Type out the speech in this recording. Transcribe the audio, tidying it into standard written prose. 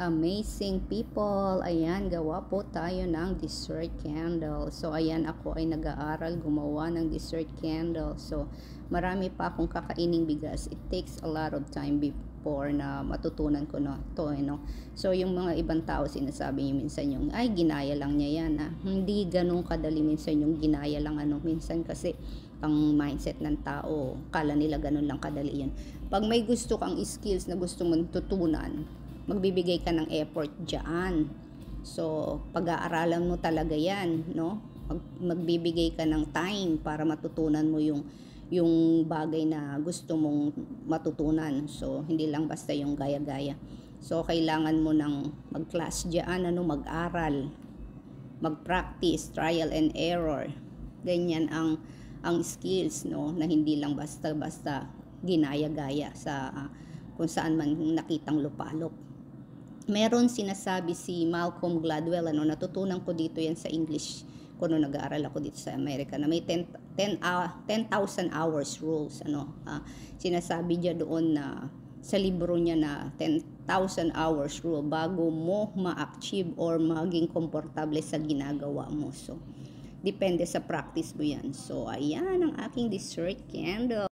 Amazing people, ayan, gawa po tayo ng dessert candle. So, ayan, ako ay nag-aaral gumawa ng dessert candle. So, marami pa akong kakaining bigas. It takes a lot of time before na matutunan ko na to, no? So, yung mga ibang tao sinasabi niyo minsan yung, ay, ginaya lang niya yan, ha? Hindi ganun kadali minsan yung ginaya lang, ano, minsan kasi pang mindset ng tao, kala nila ganun lang kadali yun. Pag may gusto kang skills na gusto mong tutunan, magbibigay ka ng effort diyan. So, pag-aaralan mo talaga 'yan, no? Magbibigay ka ng time para matutunan mo yung bagay na gusto mong matutunan. So, hindi lang basta yung gaya-gaya. So, kailangan mo ng mag-class diyan, ano, mag-aral, mag-practice, trial and error. Ganyan ang skills, no, na hindi lang basta-basta ginaya-gaya sa kung saan man nakitang lupalop. Meron sinasabi si Malcolm Gladwell, ano, natutunan ko dito yan sa English ko nung nag-aaral ako dito sa Amerika, na may 10,000 hours rules, ano, sinasabi niya doon na sa libro niya na 10,000 hours rule bago mo ma-achieve or maging komportable sa ginagawa mo. So, depende sa practice mo yan. So, ayan ang aking dessert candle.